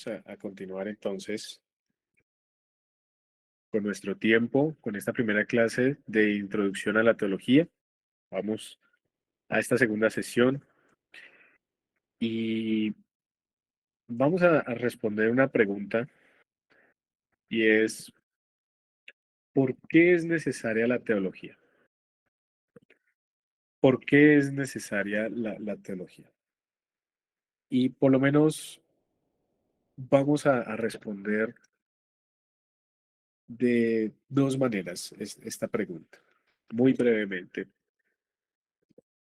Vamos a continuar entonces con nuestro tiempo, con esta primera clase de introducción a la teología. Vamos a esta segunda sesión y vamos a responder una pregunta y es, ¿por qué es necesaria la teología? ¿Por qué es necesaria la teología? Y por lo menos vamos a responder de dos maneras esta pregunta, muy brevemente.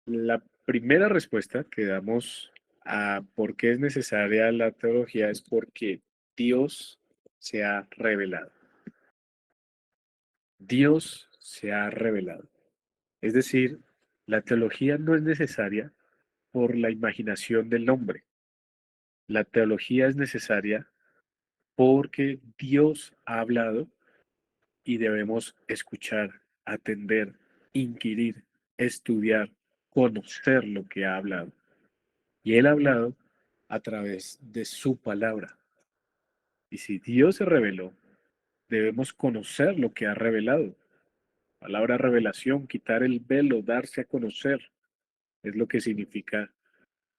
La primera respuesta que damos a por qué es necesaria la teología es porque Dios se ha revelado. Dios se ha revelado. Es decir, la teología no es necesaria por la imaginación del hombre. La teología es necesaria porque Dios ha hablado y debemos escuchar, atender, inquirir, estudiar, conocer lo que ha hablado. Y Él ha hablado a través de su palabra. Y si Dios se reveló, debemos conocer lo que ha revelado. Palabra revelación, quitar el velo, darse a conocer, es lo que significa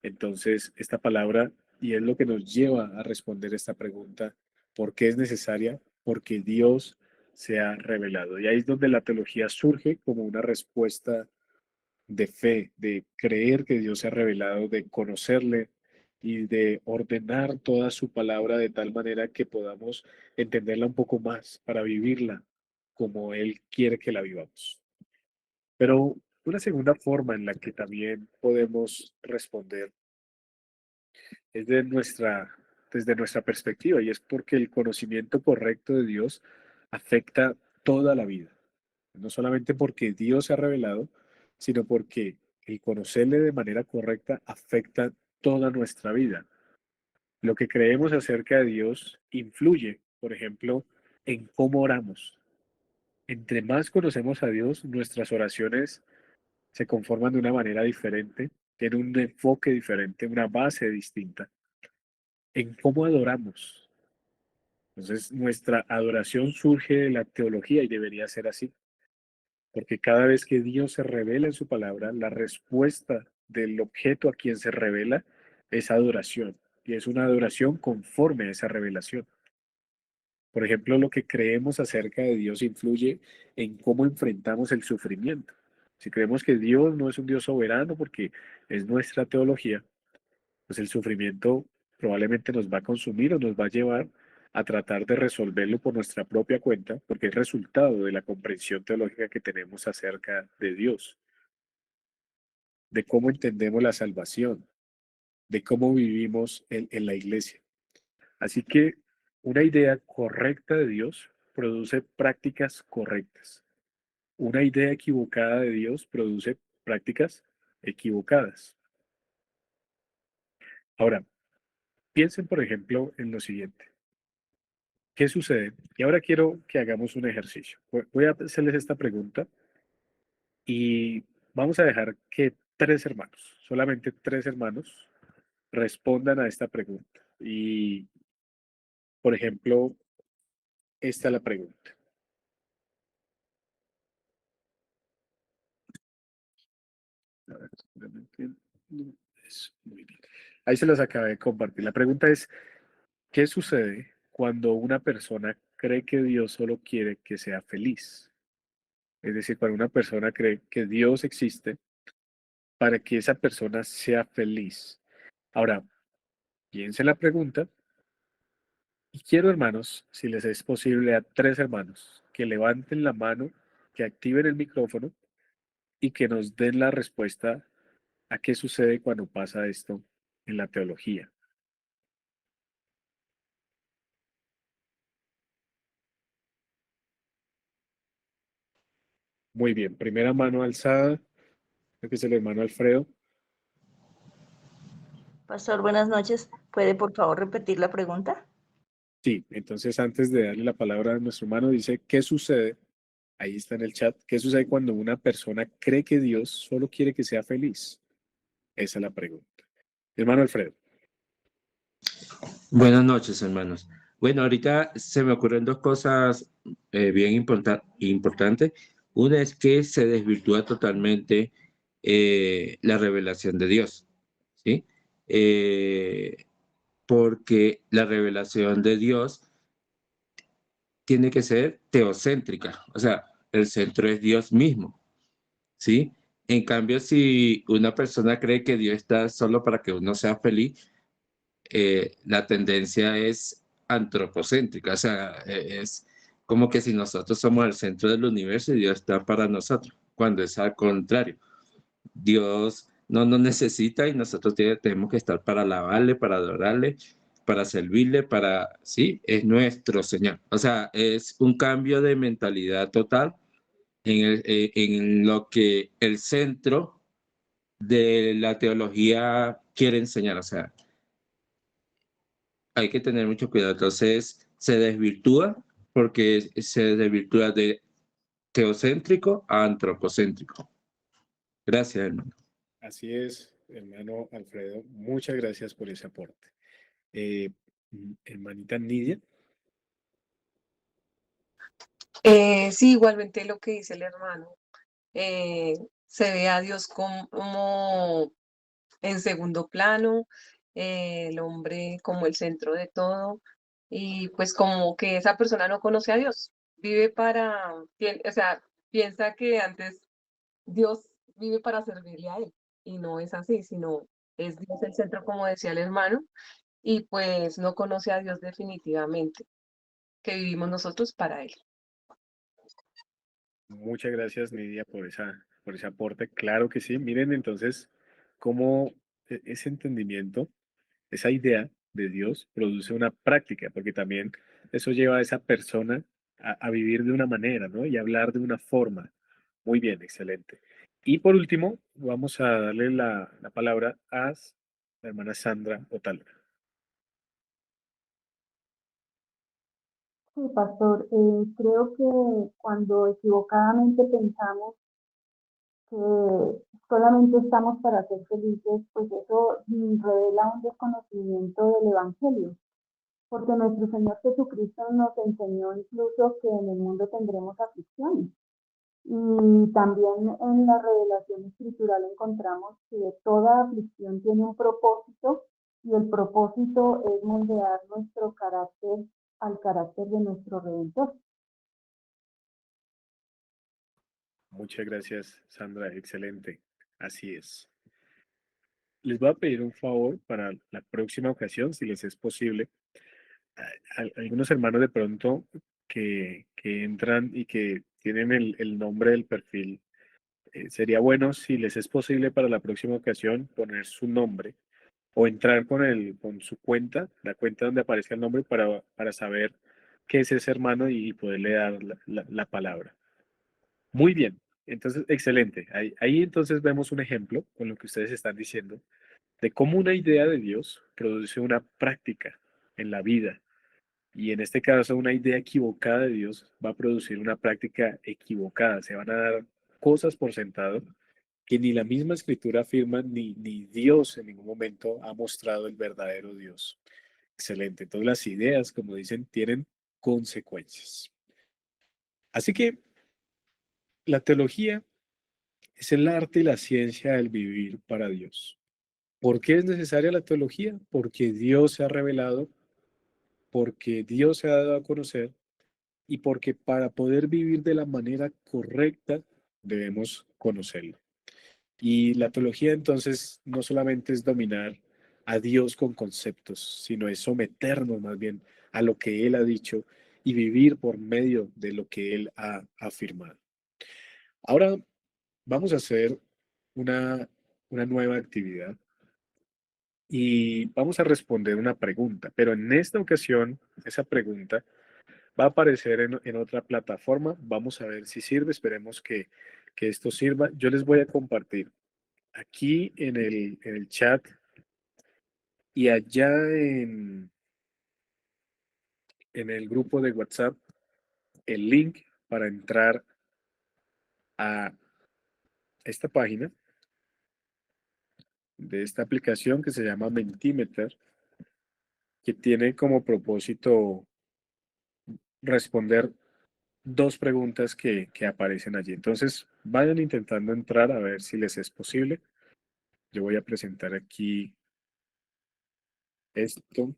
entonces esta palabra y es lo que nos lleva a responder esta pregunta. ¿Por qué es necesaria? Porque Dios se ha revelado. Y ahí es donde la teología surge como una respuesta de fe, de creer que Dios se ha revelado, de conocerle y de ordenar toda su palabra de tal manera que podamos entenderla un poco más para vivirla como Él quiere que la vivamos. Pero una segunda forma en la que también podemos responder es desde nuestra perspectiva y es porque el conocimiento correcto de Dios afecta toda la vida. No solamente porque Dios se ha revelado, sino porque el conocerle de manera correcta afecta toda nuestra vida. Lo que creemos acerca de Dios influye, por ejemplo, en cómo oramos. Entre más conocemos a Dios, nuestras oraciones se conforman de una manera diferente, tienen un enfoque diferente, una base distinta. En cómo adoramos. Entonces, nuestra adoración surge de la teología y debería ser así. Porque cada vez que Dios se revela en su palabra, la respuesta del objeto a quien se revela es adoración. Y es una adoración conforme a esa revelación. Por ejemplo, lo que creemos acerca de Dios influye en cómo enfrentamos el sufrimiento. Si creemos que Dios no es un Dios soberano porque es nuestra teología, pues el sufrimiento probablemente nos va a consumir o nos va a llevar a tratar de resolverlo por nuestra propia cuenta, porque es resultado de la comprensión teológica que tenemos acerca de Dios, de cómo entendemos la salvación, de cómo vivimos en la iglesia. Así que una idea correcta de Dios produce prácticas correctas. Una idea equivocada de Dios produce prácticas equivocadas. Ahora, piensen, por ejemplo, en lo siguiente. ¿Qué sucede? Y ahora quiero que hagamos un ejercicio. Voy a hacerles esta pregunta y vamos a dejar que tres hermanos, solamente tres hermanos, respondan a esta pregunta. Y, por ejemplo, esta es la pregunta. A ver, seguramente no es muy bien. Ahí se las acabé de compartir. La pregunta es, ¿qué sucede cuando una persona cree que Dios solo quiere que sea feliz? Es decir, cuando una persona cree que Dios existe para que esa persona sea feliz. Ahora, piensen la pregunta y quiero, hermanos, si les es posible a tres hermanos, que levanten la mano, que activen el micrófono y que nos den la respuesta a qué sucede cuando pasa esto en la teología. Muy bien, primera mano alzada, creo que es el hermano Alfredo. Pastor, buenas noches. ¿Puede por favor repetir la pregunta? Sí, entonces antes de darle la palabra a nuestro hermano, dice, ¿qué sucede? Ahí está en el chat. ¿Qué sucede cuando una persona cree que Dios solo quiere que sea feliz? Esa es la pregunta. Hermano Alfredo. Buenas noches, hermanos. Bueno, ahorita se me ocurren dos cosas bien importantes. Una es que se desvirtúa totalmente la revelación de Dios, ¿sí? Eh, Porque la revelación de Dios tiene que ser teocéntrica, o sea, el centro es Dios mismo, ¿sí? En cambio, si una persona cree que Dios está solo para que uno sea feliz, la tendencia es antropocéntrica, o sea, es como que si nosotros somos el centro del universo y Dios está para nosotros, cuando es al contrario. Dios no nos necesita y nosotros tenemos que estar para alabarle, para adorarle, para servirle, sí, es nuestro Señor. O sea, es un cambio de mentalidad total en lo que el centro de la teología quiere enseñar. O sea, hay que tener mucho cuidado. Entonces, se desvirtúa porque se desvirtúa de teocéntrico a antropocéntrico. Gracias, hermano. Así es, hermano Alfredo. Muchas gracias por ese aporte. Eh, Hermanita Nidia, Sí, igualmente lo que dice el hermano. eh, Se ve a Dios como en segundo plano, el hombre como el centro de todo, y pues como que esa persona no conoce a Dios, vive o sea, piensa que antes Dios vive para servirle a él, y no es así, sino es Dios el centro, como decía el hermano, y pues no conoce a Dios definitivamente, que vivimos nosotros para él. muchas gracias Nidia por ese aporte. Claro que sí. Miren entonces cómo ese entendimiento, esa idea de Dios produce una práctica, porque también eso lleva a esa persona a vivir de una manera, ¿no? Y a hablar de una forma. Muy bien, excelente. Y por último, vamos a darle la palabra a la hermana Sandra Otálora. Sí, pastor, creo que cuando equivocadamente pensamos que solamente estamos para ser felices, pues eso revela un desconocimiento del Evangelio, porque nuestro Señor Jesucristo nos enseñó incluso que en el mundo tendremos aflicciones. Y también en la revelación escritural encontramos que toda aflicción tiene un propósito y el propósito es moldear nuestro carácter al carácter de nuestro Redentor. Muchas gracias, Sandra. Excelente. Así es. Les voy a pedir un favor para la próxima ocasión, si les es posible. Algunos hermanos de pronto que entran y que tienen el nombre del perfil, sería bueno si les es posible para la próxima ocasión poner su nombre o entrar con su cuenta, la cuenta donde aparezca el nombre para saber qué es ese hermano y poderle dar la palabra. Muy bien, entonces, excelente. Ahí entonces vemos un ejemplo con lo que ustedes están diciendo de cómo una idea de Dios produce una práctica en la vida. Y en este caso, una idea equivocada de Dios va a producir una práctica equivocada. Se van a dar cosas por sentado que ni la misma escritura afirma, ni Dios en ningún momento ha mostrado el verdadero Dios. Excelente. Entonces las ideas, como dicen, tienen consecuencias. Así que la teología es el arte y la ciencia del vivir para Dios. ¿Por qué es necesaria la teología? Porque Dios se ha revelado, porque Dios se ha dado a conocer y porque para poder vivir de la manera correcta debemos conocerlo. Y la teología entonces no solamente es dominar a Dios con conceptos, sino es someternos más bien a lo que Él ha dicho y vivir por medio de lo que Él ha afirmado. Ahora vamos a hacer una nueva actividad y vamos a responder una pregunta, pero en esta ocasión esa pregunta va a aparecer en otra plataforma. Vamos a ver si sirve, esperemos que esto sirva. Yo les voy a compartir aquí en el chat y allá en el grupo de WhatsApp el link para entrar a esta página de esta aplicación que se llama Mentimeter. que tiene como propósito responder dos preguntas que aparecen allí. Entonces, vayan intentando entrar a ver si les es posible. Yo voy a presentar aquí esto.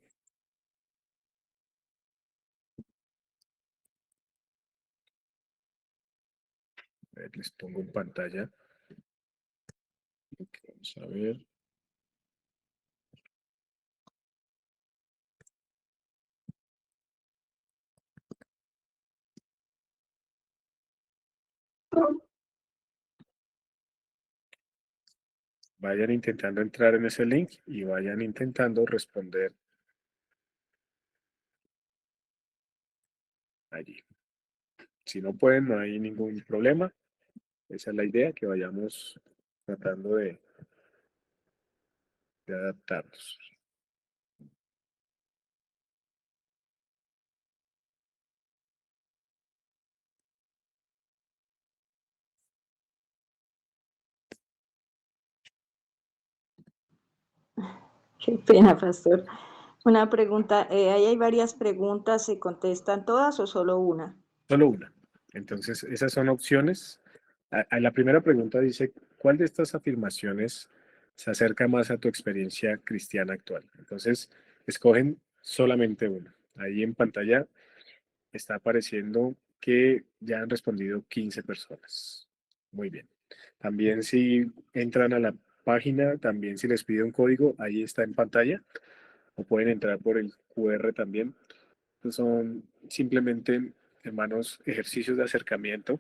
A ver, les pongo en pantalla. Ok, vamos a ver. Vayan intentando entrar en ese link y vayan intentando responder allí. Si no pueden, no hay ningún problema. Esa es la idea, que vayamos tratando de adaptarnos. Qué pena, pastor. Una pregunta, ahí hay varias preguntas, ¿se contestan todas o solo una? Solo una. Entonces, esas son opciones. A la primera pregunta dice, ¿cuál de estas afirmaciones se acerca más a tu experiencia cristiana actual? Entonces, escogen solamente una. Ahí en pantalla está apareciendo que ya han respondido 15 personas. Muy bien. También si entran a la página, también si les pide un código, ahí está en pantalla, o pueden entrar por el QR también. Estos son simplemente, hermanos, ejercicios de acercamiento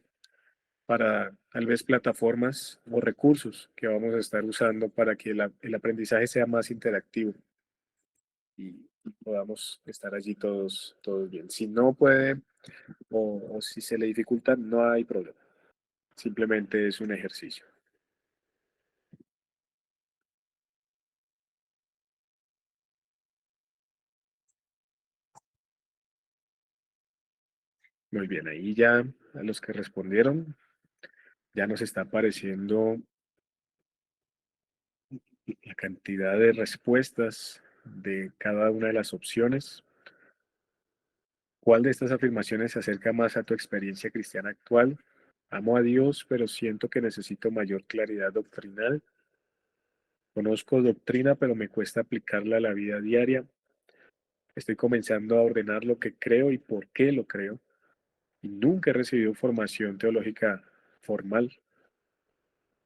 para tal vez plataformas o recursos que vamos a estar usando para que el aprendizaje sea más interactivo y podamos estar allí todos bien. Si no puede o si se le dificulta, no hay problema. Simplemente es un ejercicio. Muy bien, ahí ya a los que respondieron, ya nos está apareciendo la cantidad de respuestas de cada una de las opciones. ¿Cuál de estas afirmaciones se acerca más a tu experiencia cristiana actual? Amo a Dios, pero siento que necesito mayor claridad doctrinal. Conozco doctrina, pero me cuesta aplicarla a la vida diaria. Estoy comenzando a ordenar lo que creo y por qué lo creo. Y nunca he recibido formación teológica formal.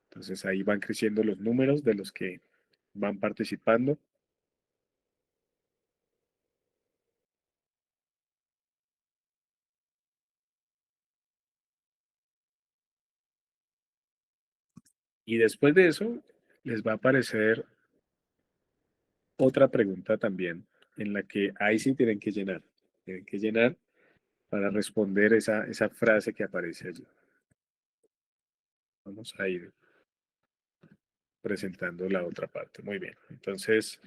Entonces ahí van creciendo los números de los que van participando. Y después de eso, les va a aparecer otra pregunta también, en la que ahí sí tienen que llenar. Tienen que llenar para responder esa frase que aparece allí. Vamos a ir presentando la otra parte. Muy bien. Entonces,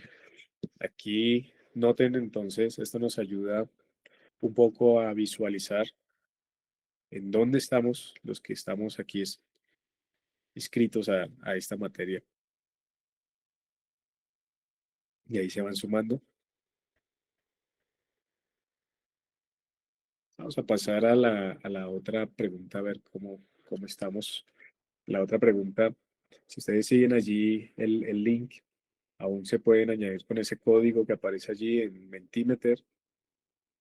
aquí noten entonces, esto nos ayuda un poco a visualizar en dónde estamos los que estamos aquí inscritos a esta materia. Y ahí se van sumando. Vamos a pasar a la otra pregunta, a ver cómo estamos. La otra pregunta, si ustedes siguen allí el link, aún se pueden añadir con ese código que aparece allí en Mentimeter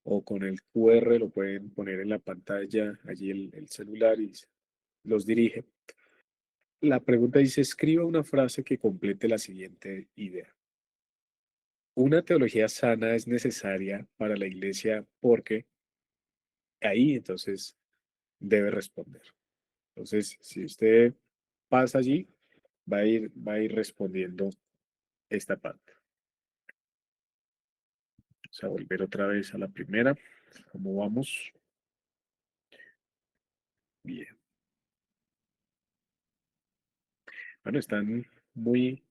o con el QR, lo pueden poner en la pantalla, allí el celular y los dirige. La pregunta dice, escriba una frase que complete la siguiente idea. Una teología sana es necesaria para la iglesia porque ahí entonces debe responder. Entonces, si usted pasa allí, va a ir respondiendo esta parte. Vamos a volver otra vez a la primera. ¿Cómo vamos? Bien. Bueno, están muy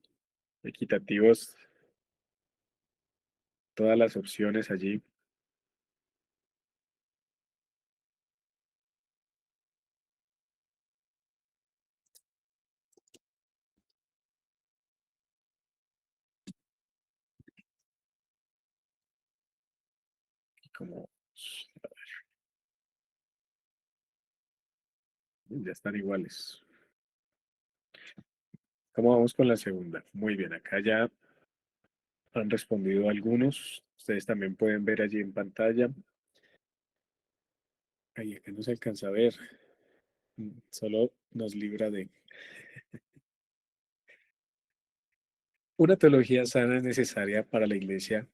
equitativos todas las opciones allí. Como ya están iguales. ¿Cómo vamos con la segunda? Muy bien, acá ya han respondido algunos. Ustedes también pueden ver allí en pantalla. Ahí acá no se alcanza a ver. Solo nos libra de... Una teología sana es necesaria para la iglesia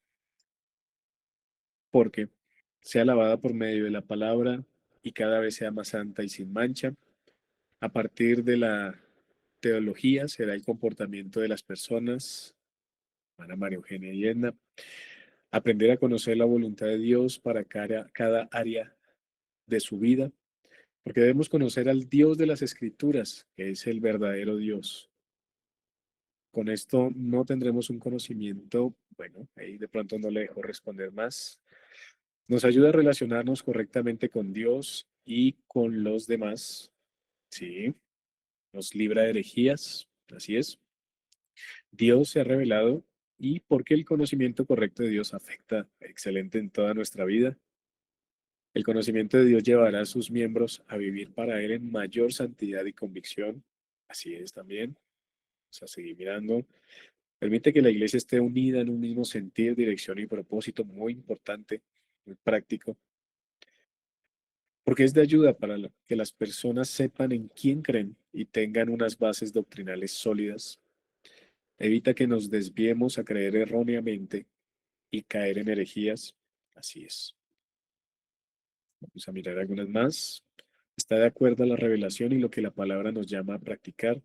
porque sea lavada por medio de la palabra y cada vez sea más santa y sin mancha. A partir de la teología será el comportamiento de las personas, Ana María Eugenia y Edna, aprender a conocer la voluntad de Dios para cada área de su vida, porque debemos conocer al Dios de las Escrituras, que es el verdadero Dios. Con esto no tendremos un conocimiento, bueno, ahí de pronto no le dejo responder más. Nos ayuda a relacionarnos correctamente con Dios y con los demás. Sí, nos libra de herejías, así es. Dios se ha revelado y porque el conocimiento correcto de Dios afecta excelente en toda nuestra vida. El conocimiento de Dios llevará a sus miembros a vivir para Él en mayor santidad y convicción. Así es también. O sea, seguir mirando. Permite que la iglesia esté unida en un mismo sentir, dirección y propósito muy importante, muy práctico, porque es de ayuda para que las personas sepan en quién creen y tengan unas bases doctrinales sólidas. Evita que nos desviemos a creer erróneamente y caer en herejías. Así es. Vamos a mirar algunas más. Está de acuerdo a la revelación y lo que la palabra nos llama a practicar.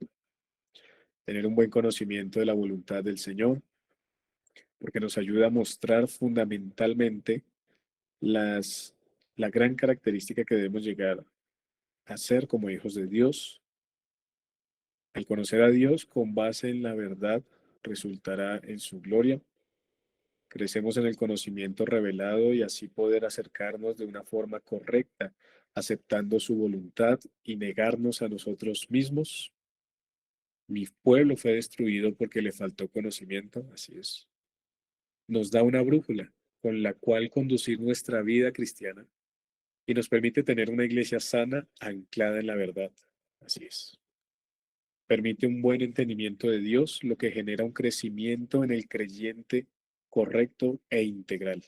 Tener un buen conocimiento de la voluntad del Señor, porque nos ayuda a mostrar fundamentalmente las, la gran característica que debemos llegar a ser como hijos de Dios. El conocer a Dios con base en la verdad resultará en su gloria. Crecemos en el conocimiento revelado y así poder acercarnos de una forma correcta, aceptando su voluntad y negarnos a nosotros mismos. Mi pueblo fue destruido porque le faltó conocimiento, así es. Nos da una brújula con la cual conducir nuestra vida cristiana y nos permite tener una iglesia sana anclada en la verdad, así es. Permite un buen entendimiento de Dios, lo que genera un crecimiento en el creyente correcto e integral.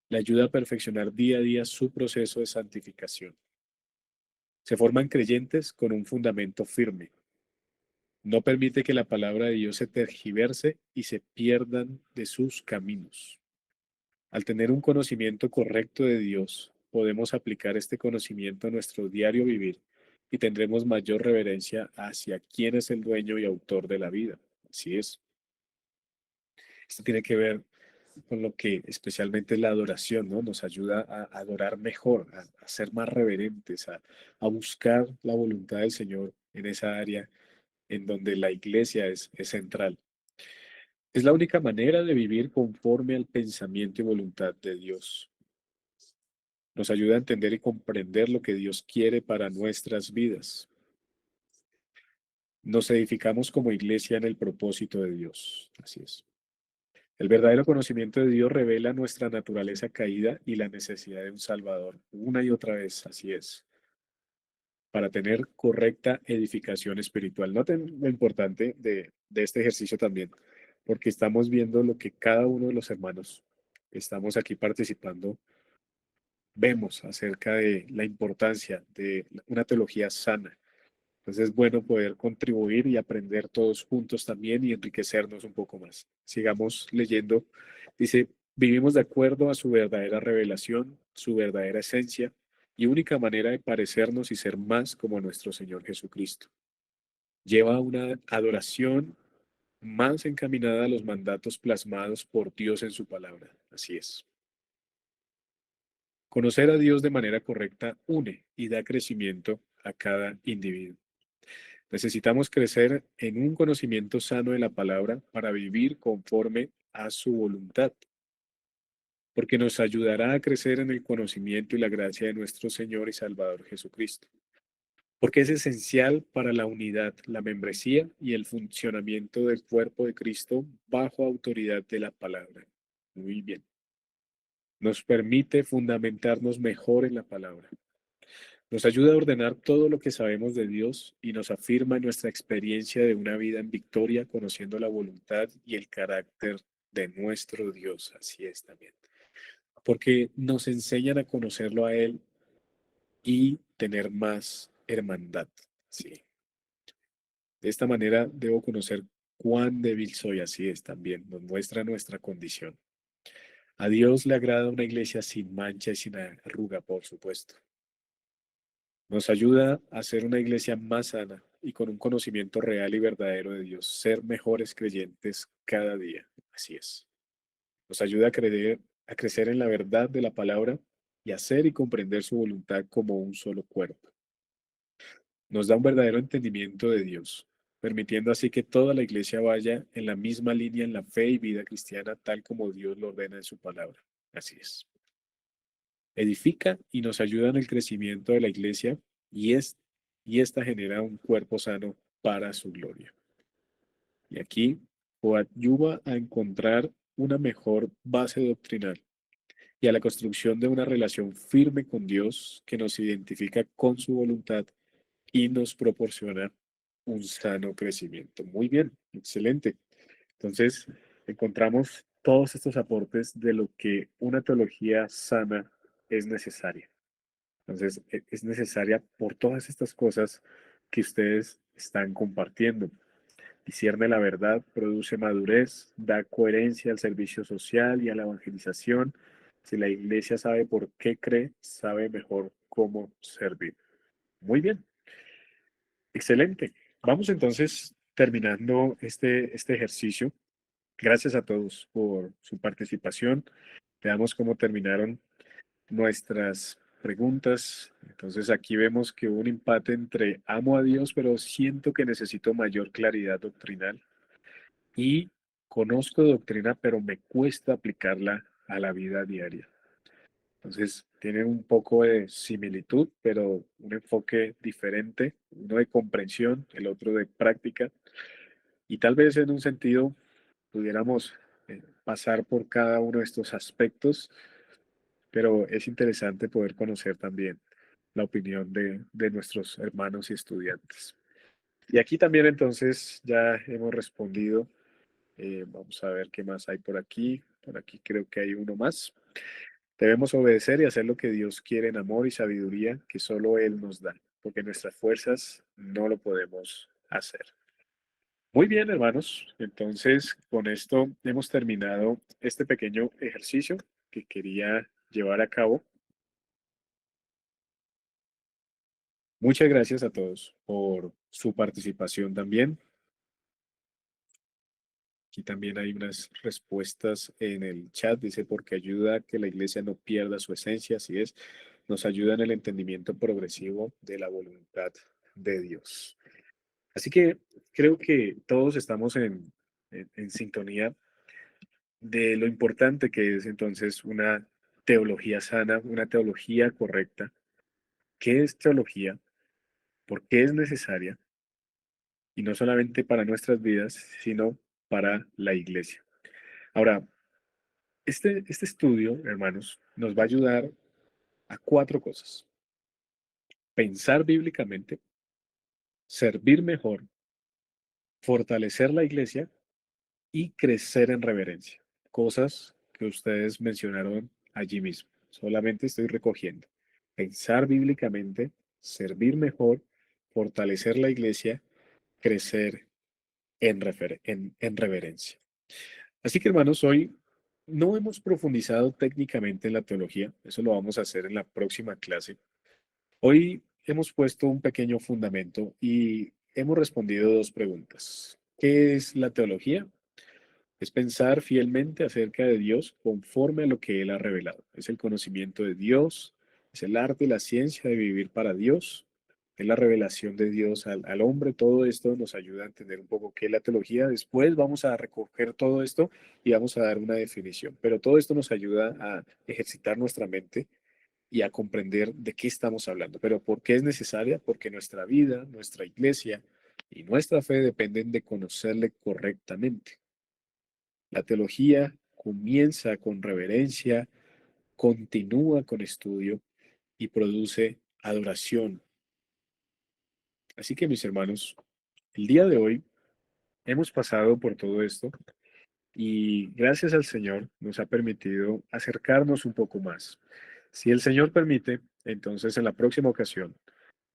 Le ayuda a perfeccionar día a día su proceso de santificación. Se forman creyentes con un fundamento firme. No permite que la palabra de Dios se tergiverse y se pierdan de sus caminos. Al tener un conocimiento correcto de Dios, podemos aplicar este conocimiento a nuestro diario vivir y tendremos mayor reverencia hacia quién es el dueño y autor de la vida. Así es. Esto tiene que ver con lo que especialmente es la adoración, ¿no? Nos ayuda a adorar mejor, a ser más reverentes, a buscar la voluntad del Señor en esa área en donde la iglesia es central. Es la única manera de vivir conforme al pensamiento y voluntad de Dios. Nos ayuda a entender y comprender lo que Dios quiere para nuestras vidas. Nos edificamos como iglesia en el propósito de Dios. Así es. El verdadero conocimiento de Dios revela nuestra naturaleza caída y la necesidad de un Salvador. Una y otra vez, así es. Para tener correcta edificación espiritual. Noten lo importante de este ejercicio también, porque estamos viendo lo que cada uno de los hermanos que estamos aquí participando vemos acerca de la importancia de una teología sana. Entonces es bueno poder contribuir y aprender todos juntos también y enriquecernos un poco más. Sigamos leyendo. Dice, vivimos de acuerdo a su verdadera revelación, su verdadera esencia y única manera de parecernos y ser más como nuestro Señor Jesucristo. Lleva una adoración más encaminada a los mandatos plasmados por Dios en su palabra. Así es. Conocer a Dios de manera correcta une y da crecimiento a cada individuo. Necesitamos crecer en un conocimiento sano de la palabra para vivir conforme a su voluntad, porque nos ayudará a crecer en el conocimiento y la gracia de nuestro Señor y Salvador Jesucristo, porque es esencial para la unidad, la membresía y el funcionamiento del cuerpo de Cristo bajo autoridad de la palabra. Muy bien. Nos permite fundamentarnos mejor en la palabra. Nos ayuda a ordenar todo lo que sabemos de Dios y nos afirma en nuestra experiencia de una vida en victoria, conociendo la voluntad y el carácter de nuestro Dios. Así es también. Porque nos enseñan a conocerlo a Él y tener más hermandad. Sí. De esta manera debo conocer cuán débil soy. Así es también. Nos muestra nuestra condición. A Dios le agrada una iglesia sin mancha y sin arruga, por supuesto. Nos ayuda a ser una iglesia más sana y con un conocimiento real y verdadero de Dios, ser mejores creyentes cada día. Así es. Nos ayuda a crecer en la verdad de la palabra y hacer y comprender su voluntad como un solo cuerpo. Nos da un verdadero entendimiento de Dios, permitiendo así que toda la iglesia vaya en la misma línea en la fe y vida cristiana, tal como Dios lo ordena en su palabra. Así es. Edifica y nos ayuda en el crecimiento de la iglesia y, y esta genera un cuerpo sano para su gloria. Y aquí ayuda a encontrar una mejor base doctrinal y a la construcción de una relación firme con Dios que nos identifica con su voluntad y nos proporciona un sano crecimiento. Muy bien, excelente. Entonces, encontramos todos estos aportes de lo que una teología sana es necesaria. Entonces, es necesaria por todas estas cosas que ustedes están compartiendo. Discierne la verdad, produce madurez, da coherencia al servicio social y a la evangelización. Si la iglesia sabe por qué cree, sabe mejor cómo servir. Muy bien, excelente. Vamos entonces terminando este ejercicio. Gracias a todos por su participación. Veamos cómo terminaron nuestras preguntas. Entonces aquí vemos que hubo un empate entre amo a Dios, pero siento que necesito mayor claridad doctrinal y conozco doctrina, pero me cuesta aplicarla a la vida diaria. Entonces tienen un poco de similitud, pero un enfoque diferente, uno de comprensión, el otro de práctica. Y tal vez en un sentido pudiéramos pasar por cada uno de estos aspectos, pero es interesante poder conocer también la opinión de nuestros hermanos y estudiantes. Y aquí también entonces ya hemos respondido. Vamos a ver qué más hay por aquí. Por aquí creo que hay uno más. Debemos obedecer y hacer lo que Dios quiere en amor y sabiduría que solo Él nos da, porque nuestras fuerzas no lo podemos hacer. Muy bien, hermanos. Entonces, con esto hemos terminado este pequeño ejercicio que quería llevar a cabo. Muchas gracias a todos por su participación también. Aquí también hay unas respuestas en el chat. Dice, porque ayuda a que la iglesia no pierda su esencia. Así es, nos ayuda en el entendimiento progresivo de la voluntad de Dios. Así que creo que todos estamos en sintonía de lo importante que es entonces una teología sana, una teología correcta. ¿Qué es teología? ¿Por qué es necesaria? Y no solamente para nuestras vidas, sino para la iglesia. Ahora, este estudio, hermanos, nos va a ayudar a cuatro cosas. Pensar bíblicamente, servir mejor, fortalecer la iglesia y crecer en reverencia. Cosas que ustedes mencionaron allí mismo. Solamente estoy recogiendo. Pensar bíblicamente, servir mejor, fortalecer la iglesia, crecer en reverencia. Así que, hermanos, hoy no hemos profundizado técnicamente en la teología. Eso lo vamos a hacer en la próxima clase. Hoy hemos puesto un pequeño fundamento y hemos respondido dos preguntas. ¿Qué es la teología? Es pensar fielmente acerca de Dios conforme a lo que Él ha revelado. Es el conocimiento de Dios, es el arte y la ciencia de vivir para Dios, es la revelación de Dios al hombre. Todo esto nos ayuda a entender un poco qué es la teología. Después vamos a recoger todo esto y vamos a dar una definición. Pero todo esto nos ayuda a ejercitar nuestra mente y a comprender de qué estamos hablando. Pero ¿por qué es necesaria? Porque nuestra vida, nuestra iglesia y nuestra fe dependen de conocerle correctamente. La teología comienza con reverencia, continúa con estudio y produce adoración. Así que, mis hermanos, el día de hoy hemos pasado por todo esto y gracias al Señor nos ha permitido acercarnos un poco más. Si el Señor permite, entonces en la próxima ocasión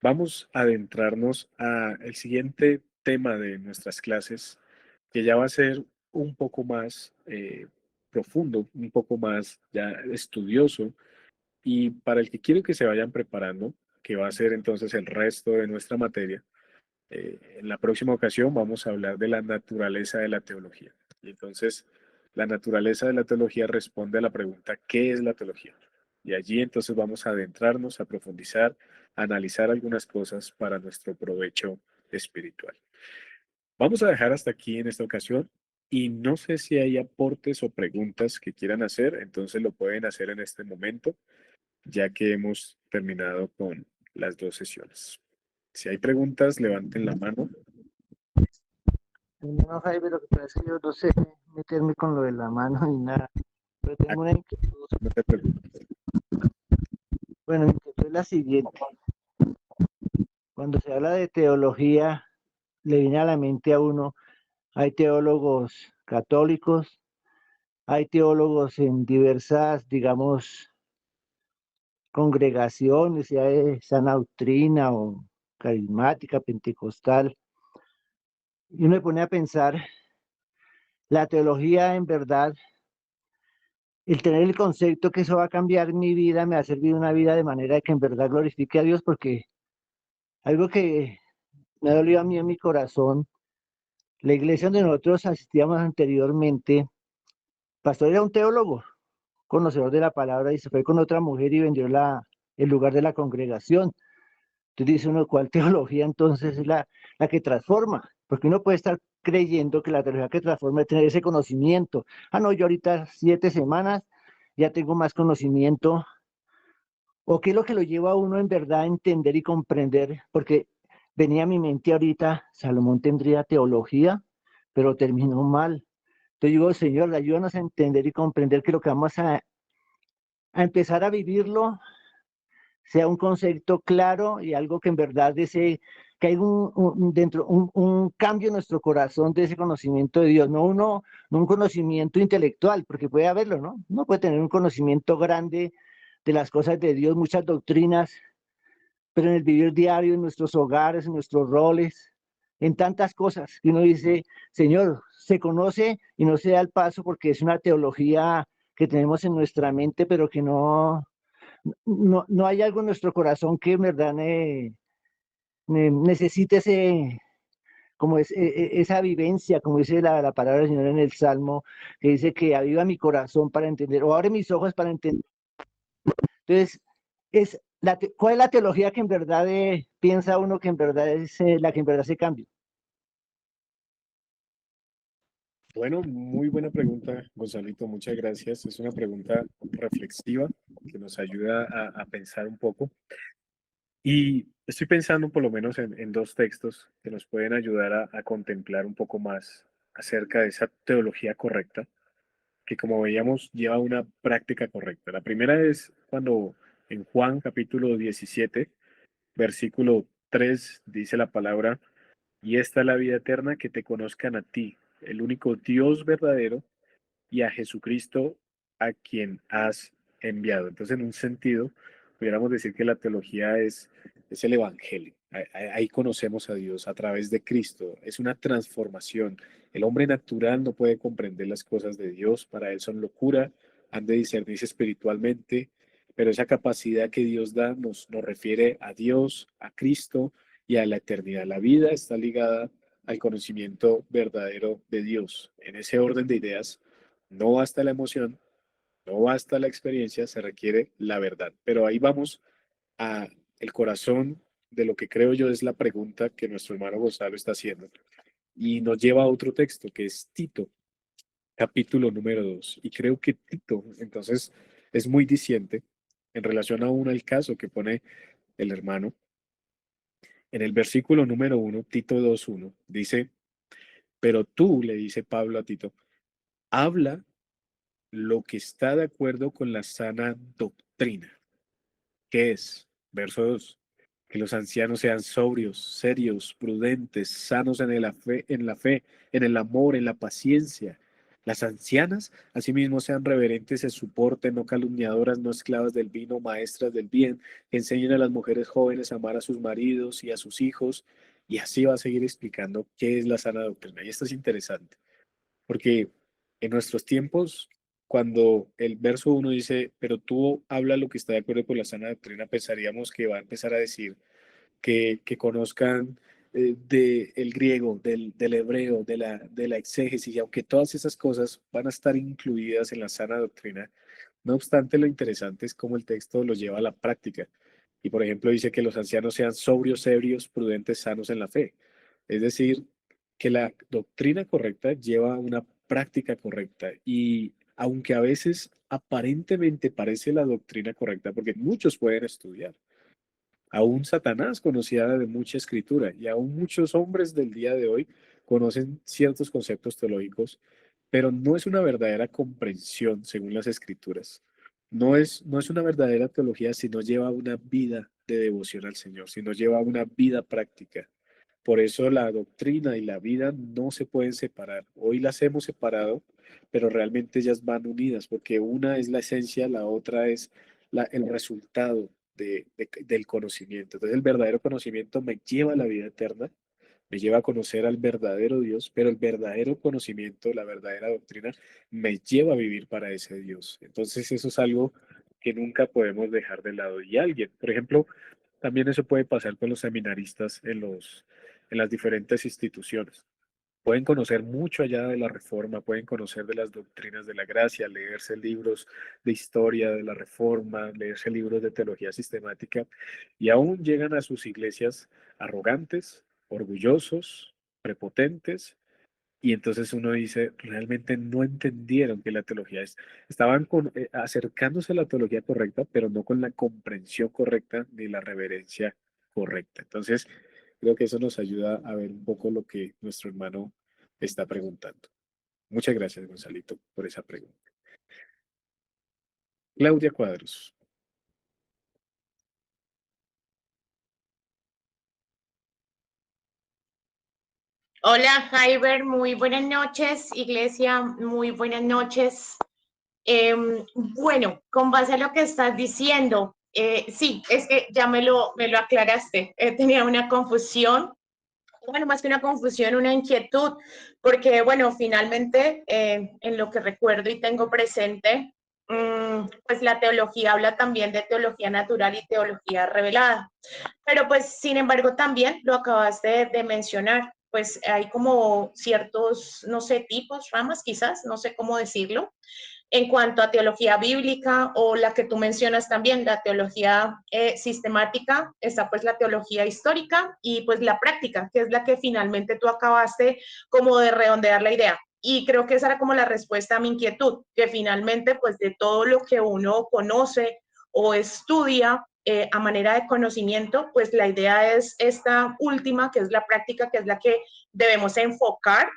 vamos a adentrarnos a el siguiente tema de nuestras clases, que ya va a ser un poco más profundo, un poco más ya estudioso, y para el que quiero que se vayan preparando, que va a ser entonces el resto de nuestra materia. En la próxima ocasión vamos a hablar de la naturaleza de la teología. Y entonces, la naturaleza de la teología responde a la pregunta, ¿qué es la teología? Y allí entonces vamos a adentrarnos, a profundizar, a analizar algunas cosas para nuestro provecho espiritual. Vamos a dejar hasta aquí en esta ocasión y no sé si hay aportes o preguntas que quieran hacer, entonces lo pueden hacer en este momento, ya que hemos terminado con las dos sesiones. Si hay preguntas, levanten la mano. Hermano Jaime, lo que pasa es que yo no sé meterme con lo de la mano ni nada, pero tengo una inquietud. No te preocupes. Bueno, mi inquietud es la siguiente. Cuando se habla de teología, le viene a la mente a uno, hay teólogos católicos, hay teólogos en diversas, digamos, congregaciones, ya de sana doctrina o carismática, pentecostal, y uno me pone a pensar, la teología en verdad, el tener el concepto que eso va a cambiar mi vida, me ha servido una vida de manera que en verdad glorifique a Dios, porque algo que me ha dolido a mí en mi corazón, la iglesia donde nosotros asistíamos anteriormente, pastor era un teólogo, conocedor de la palabra, y se fue con otra mujer y vendió el lugar de la congregación. Entonces dice uno, ¿cuál teología entonces es la que transforma? Porque uno puede estar creyendo que la teología que transforma es tener ese conocimiento. Ah, no, yo ahorita 7 semanas ya tengo más conocimiento. ¿O qué es lo que lo lleva a uno en verdad a entender y comprender? Porque venía a mi mente ahorita, Salomón tendría teología, pero terminó mal. Entonces digo, Señor, ayúdanos a entender y comprender que lo que vamos a empezar a vivirlo sea un concepto claro y algo que en verdad desee, que hay un cambio en nuestro corazón de ese conocimiento de Dios, no un conocimiento intelectual, porque puede haberlo, ¿no? Uno puede tener un conocimiento grande de las cosas de Dios, muchas doctrinas, pero en el vivir diario, en nuestros hogares, en nuestros roles, en tantas cosas, que uno dice, Señor, se conoce y no se da el paso porque es una teología que tenemos en nuestra mente, pero que no hay algo en nuestro corazón que en verdad necesite esa vivencia, como dice la palabra del Señor en el Salmo, que dice que aviva mi corazón para entender, o abre mis ojos para entender. Entonces, ¿cuál es la teología que en verdad piensa uno que en verdad es la que en verdad se cambia? Bueno, muy buena pregunta, Gonzalito, muchas gracias. Es una pregunta reflexiva que nos ayuda a pensar un poco. Y estoy pensando por lo menos en dos textos que nos pueden ayudar a contemplar un poco más acerca de esa teología correcta, que como veíamos lleva una práctica correcta. La primera es cuando en Juan capítulo 17, versículo 3 dice la palabra, y esta es la vida eterna, que te conozcan a ti, el único Dios verdadero, y a Jesucristo a quien has enviado. Entonces, en un sentido, pudiéramos decir que la teología es el Evangelio. Ahí conocemos a Dios a través de Cristo. Es una transformación. El hombre natural no puede comprender las cosas de Dios. Para él son locura. Han de discernirse espiritualmente. Pero esa capacidad que Dios da nos refiere a Dios, a Cristo y a la eternidad. La vida está ligada al conocimiento verdadero de Dios. En ese orden de ideas, no basta la emoción, no basta la experiencia, se requiere la verdad. Pero ahí vamos a el corazón de lo que creo yo es la pregunta que nuestro hermano Gonzalo está haciendo. Y nos lleva a otro texto que es Tito, capítulo número 2. Y creo que Tito, entonces, es muy diciente en relación aún al caso que pone el hermano. En el versículo número 1, Tito 2:1, dice, pero tú, le dice Pablo a Tito, habla lo que está de acuerdo con la sana doctrina. ¿Qué es? Verso 2. Que los ancianos sean sobrios, serios, prudentes, sanos en la fe, en el amor, en la paciencia. Las ancianas, asimismo, sean reverentes en su porte, no calumniadoras, no esclavas del vino, maestras del bien, que enseñen a las mujeres jóvenes a amar a sus maridos y a sus hijos. Y así va a seguir explicando qué es la sana doctrina. Y esto es interesante, porque en nuestros tiempos, cuando el verso 1 dice, pero tú habla lo que está de acuerdo con la sana doctrina, pensaríamos que va a empezar a decir que conozcan del griego, del hebreo, de la exégesis, y aunque todas esas cosas van a estar incluidas en la sana doctrina, no obstante, lo interesante es cómo el texto lo lleva a la práctica. Y por ejemplo, dice que los ancianos sean sobrios, ebrios, prudentes, sanos en la fe. Es decir, que la doctrina correcta lleva a una práctica correcta. Y aunque a veces aparentemente parece la doctrina correcta, porque muchos pueden estudiar, aún Satanás conocía de mucha escritura y aún muchos hombres del día de hoy conocen ciertos conceptos teológicos, pero no es una verdadera comprensión según las escrituras. No es una verdadera teología si no lleva una vida de devoción al Señor, si no lleva una vida práctica. Por eso la doctrina y la vida no se pueden separar. Hoy las hemos separado, pero realmente ellas van unidas, porque una es la esencia, la otra es el resultado del conocimiento. Entonces el verdadero conocimiento me lleva a la vida eterna, me lleva a conocer al verdadero Dios, pero el verdadero conocimiento, la verdadera doctrina, me lleva a vivir para ese Dios. Entonces eso es algo que nunca podemos dejar de lado. Y alguien, por ejemplo, también eso puede pasar con los seminaristas en las diferentes instituciones. Pueden conocer mucho allá de la Reforma, pueden conocer de las doctrinas de la gracia, leerse libros de historia de la Reforma, leerse libros de teología sistemática, y aún llegan a sus iglesias arrogantes, orgullosos, prepotentes, y entonces uno dice, realmente no entendieron que la teología estaban acercándose a la teología correcta, pero no con la comprensión correcta ni la reverencia correcta. Entonces, creo que eso nos ayuda a ver un poco lo que nuestro hermano está preguntando. Muchas gracias, Gonzalito, por esa pregunta. Claudia Cuadros. Hola, Jaiber, muy buenas noches. Iglesia, muy buenas noches. Bueno, con base a lo que estás diciendo, sí, es que ya me lo aclaraste. Tenía una confusión, bueno, más que una confusión, una inquietud, porque, bueno, finalmente, en lo que recuerdo y tengo presente, pues la teología habla también de teología natural y teología revelada. Pero pues, sin embargo, también lo acabaste de mencionar, pues hay como ciertos, no sé, tipos, ramas quizás, no sé cómo decirlo, en cuanto a teología bíblica o la que tú mencionas también, la teología sistemática, está pues la teología histórica y pues la práctica, que es la que finalmente tú acabaste como de redondear la idea. Y creo que esa era como la respuesta a mi inquietud, que finalmente pues de todo lo que uno conoce o estudia a manera de conocimiento, pues la idea es esta última, que es la práctica, que es la que debemos enfocar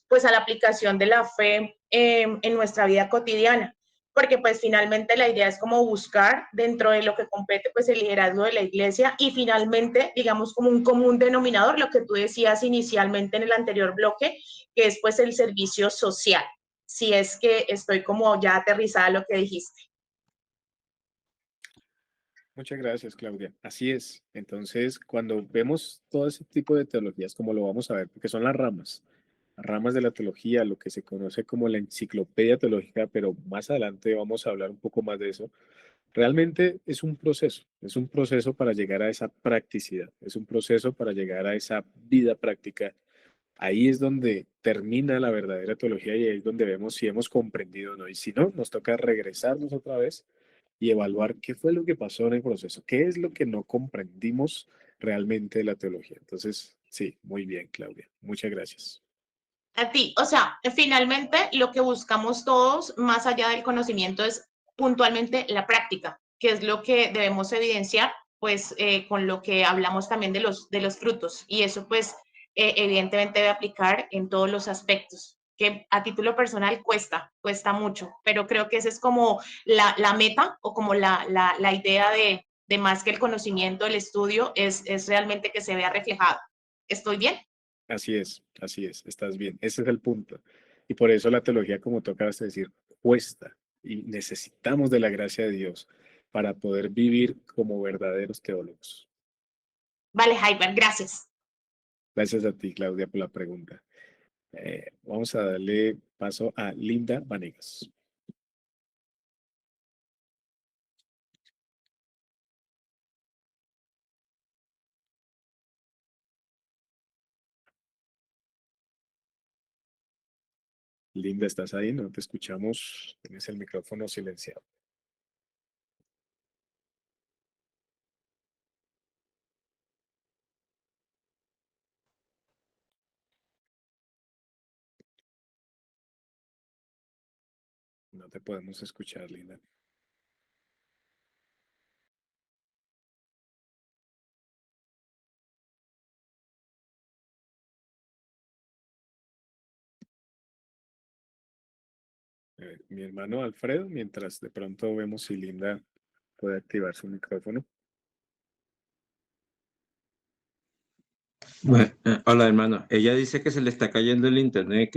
pues a la aplicación de la fe en nuestra vida cotidiana, porque pues finalmente la idea es como buscar dentro de lo que compete pues el liderazgo de la iglesia y finalmente digamos como un común denominador, lo que tú decías inicialmente en el anterior bloque, que es pues el servicio social, si es que estoy como ya aterrizada lo que dijiste. Muchas gracias, Claudia. Así es. Entonces, cuando vemos todo ese tipo de teologías, como lo vamos a ver, porque son las ramas de la teología, lo que se conoce como la enciclopedia teológica, pero más adelante vamos a hablar un poco más de eso. Realmente es un proceso para llegar a esa practicidad, es un proceso para llegar a esa vida práctica. Ahí es donde termina la verdadera teología y ahí es donde vemos si hemos comprendido o no. Y si no, nos toca regresarnos otra vez y evaluar qué fue lo que pasó en el proceso, qué es lo que no comprendimos realmente de la teología. Entonces, sí, muy bien, Claudia. Muchas gracias. A ti, o sea, finalmente lo que buscamos todos, más allá del conocimiento, es puntualmente la práctica, que es lo que debemos evidenciar, pues con lo que hablamos también de los frutos. Y eso, pues, evidentemente debe aplicar en todos los aspectos, que a título personal cuesta mucho, pero creo que esa es como la meta o como la idea de más que el conocimiento, el estudio, es realmente que se vea reflejado. ¿Estoy bien? Así es, estás bien. Ese es el punto. Y por eso la teología, como tú acabas de decir, cuesta y necesitamos de la gracia de Dios para poder vivir como verdaderos teólogos. Vale, Hyper, gracias. Gracias a ti, Claudia, por la pregunta. Vamos a darle paso a Linda Vanegas. Linda, ¿estás ahí? No te escuchamos. Tienes el micrófono silenciado. No te podemos escuchar, Linda. Mi hermano Alfredo, mientras de pronto vemos si Linda puede activar su micrófono. Bueno, hola hermano, ella dice que se le está cayendo el internet,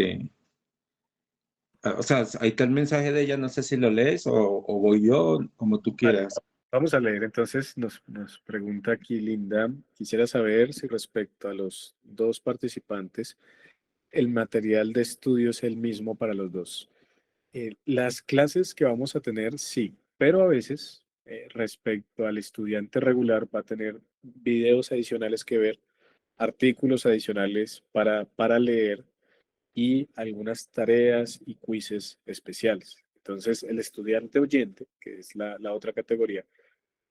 o sea, ahí está el mensaje de ella, no sé si lo lees o voy yo, como tú Vale, quieras. vamos a leer. Entonces nos pregunta aquí Linda, quisiera saber si respecto a los dos participantes, el material de estudio es el mismo para los dos. Las clases que vamos a tener, sí, pero a veces respecto al estudiante regular va a tener videos adicionales que ver, artículos adicionales para leer y algunas tareas y quizzes especiales. Entonces, el estudiante oyente, que es la otra categoría,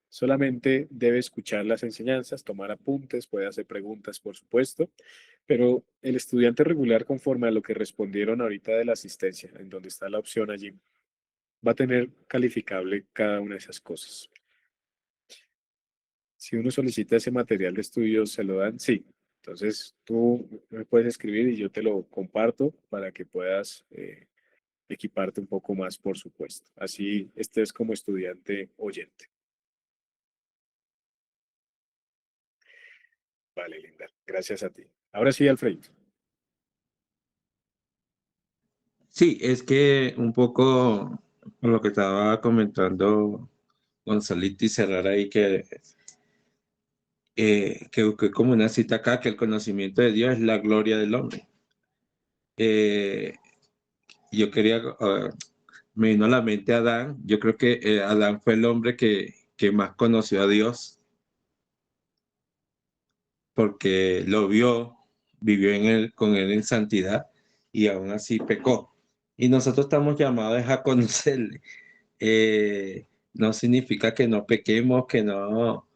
solamente debe escuchar las enseñanzas, tomar apuntes, puede hacer preguntas, por supuesto, pero el estudiante regular, conforme a lo que respondieron ahorita de la asistencia, en donde está la opción allí, va a tener calificable cada una de esas cosas. Si uno solicita ese material de estudio, ¿se lo dan? Sí. Entonces, tú me puedes escribir y yo te lo comparto para que puedas equiparte un poco más, por supuesto. Así estés como estudiante oyente. Vale, Linda. Gracias a ti. Ahora sí, Alfredo. Sí, es que un poco con lo que estaba comentando Gonzalito y cerrar ahí que busqué como una cita acá, que el conocimiento de Dios es la gloria del hombre. Eh, yo quería, me vino a la mente Adán. Yo creo que Adán fue el hombre que más conoció a Dios porque lo vio, vivió con él en santidad y aún así pecó. Y nosotros estamos llamados a conocerle. No significa que no pequemos, que no,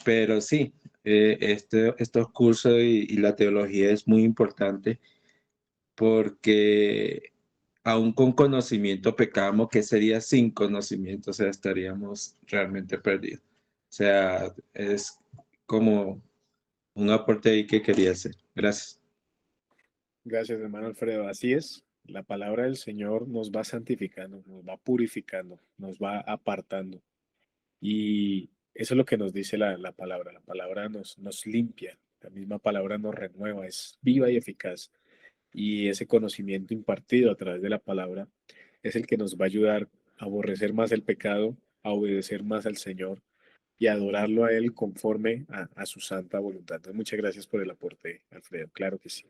pero sí, estos cursos y la teología es muy importante porque aún con conocimiento pecamos, ¿qué sería sin conocimiento? O sea, estaríamos realmente perdidos. O sea, es como un aporte ahí que quería hacer. Gracias. Gracias, hermano Alfredo. Así es. La palabra del Señor nos va santificando, nos va purificando, nos va apartando. Y eso es lo que nos dice la palabra. La palabra nos limpia, la misma palabra nos renueva, es viva y eficaz. Y ese conocimiento impartido a través de la palabra es el que nos va a ayudar a aborrecer más el pecado, a obedecer más al Señor y a adorarlo a Él conforme a su santa voluntad. Entonces, muchas gracias por el aporte, Alfredo. Claro que sí.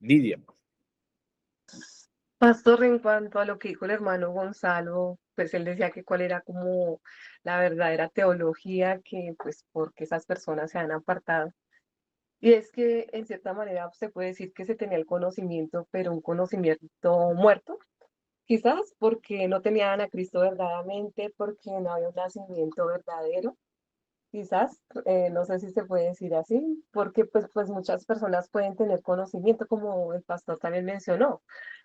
Nidia. Pastor, en cuanto a lo que dijo el hermano Gonzalo, pues él decía que cuál era como la verdadera teología, que pues porque esas personas se han apartado. Y es que en cierta manera se puede decir que se tenía el conocimiento, pero un conocimiento muerto, quizás porque no tenían a Cristo verdaderamente, porque no había un nacimiento verdadero. Quizás, no sé si se puede decir así, porque pues muchas personas pueden tener conocimiento, como el pastor también mencionó,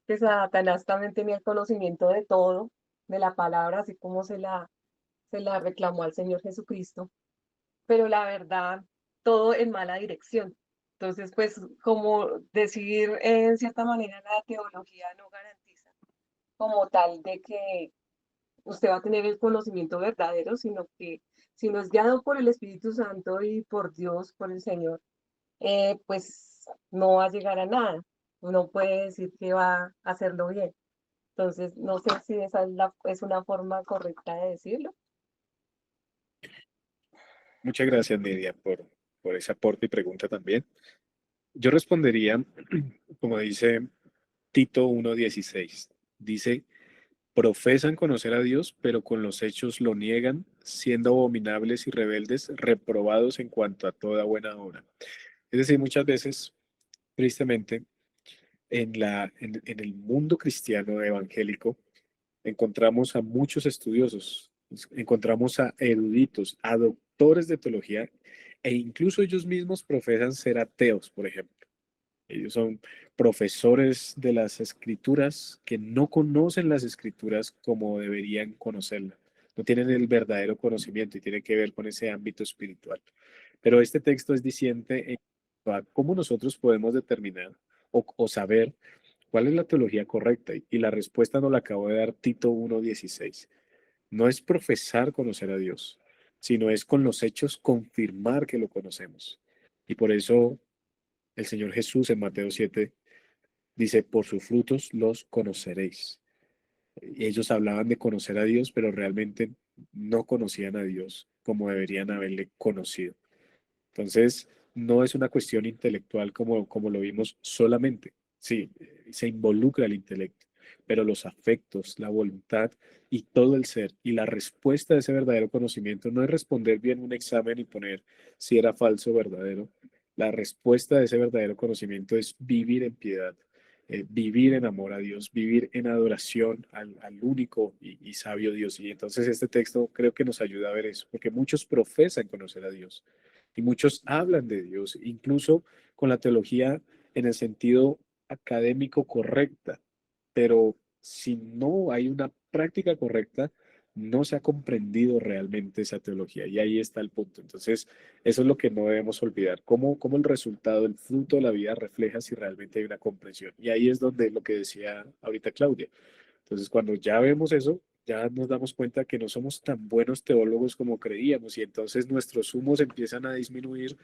que Satanás también tenía el conocimiento de todo, de la palabra, así como se la reclamó al Señor Jesucristo, pero la verdad, todo en mala dirección. Entonces, pues como decir en cierta manera la teología no garantiza como tal de que usted va a tener el conocimiento verdadero, sino que si no es guiado por el Espíritu Santo y por Dios, por el Señor, pues no va a llegar a nada. Uno puede decir que va a hacerlo bien. Entonces, no sé si esa es una forma correcta de decirlo. Muchas gracias, Nidia, por ese aporte y pregunta también. Yo respondería, como dice Tito 1:16, dice, profesan conocer a Dios, pero con los hechos lo niegan, siendo abominables y rebeldes, reprobados en cuanto a toda buena obra. Es decir, muchas veces, tristemente, en el mundo cristiano evangélico, encontramos a muchos estudiosos, encontramos a eruditos, a doctores de teología, e incluso ellos mismos profesan ser ateos, por ejemplo. Ellos son profesores de las escrituras que no conocen las escrituras como deberían conocerlas. No tienen el verdadero conocimiento y tiene que ver con ese ámbito espiritual. Pero este texto es diciente en cuanto a cómo nosotros podemos determinar o saber cuál es la teología correcta. Y la respuesta nos la acabó de dar Tito 1:16. No es profesar conocer a Dios, sino es con los hechos confirmar que lo conocemos. Y por eso el Señor Jesús en Mateo 7 dice, por sus frutos los conoceréis. Y ellos hablaban de conocer a Dios, pero realmente no conocían a Dios como deberían haberle conocido. Entonces, no es una cuestión intelectual como lo vimos solamente. Sí, se involucra el intelecto, pero los afectos, la voluntad y todo el ser y la respuesta de ese verdadero conocimiento no es responder bien un examen y poner si era falso o verdadero. La respuesta de ese verdadero conocimiento es vivir en piedad, vivir en amor a Dios, vivir en adoración al único y sabio Dios. Y entonces este texto creo que nos ayuda a ver eso, porque muchos profesan conocer a Dios y muchos hablan de Dios, incluso con la teología en el sentido académico correcta, pero si no hay una práctica correcta, no se ha comprendido realmente esa teología y ahí está el punto. Entonces, eso es lo que no debemos olvidar, cómo el resultado, el fruto de la vida refleja si realmente hay una comprensión. Y ahí es donde lo que decía ahorita Claudia. Entonces, cuando ya vemos eso, ya nos damos cuenta que no somos tan buenos teólogos como creíamos y entonces nuestros humos empiezan a disminuir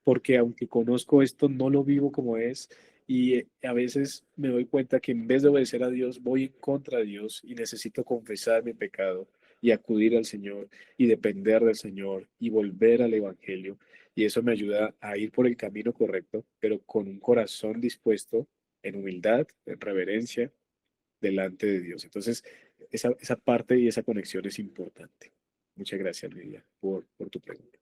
porque aunque conozco esto, no lo vivo como es y a veces me doy cuenta que en vez de obedecer a Dios, voy en contra de Dios y necesito confesar mi pecado y acudir al Señor y depender del Señor y volver al Evangelio. Y eso me ayuda a ir por el camino correcto, pero con un corazón dispuesto en humildad, en reverencia, delante de Dios. Entonces, esa parte y esa conexión es importante. Muchas gracias, Lidia, por tu pregunta.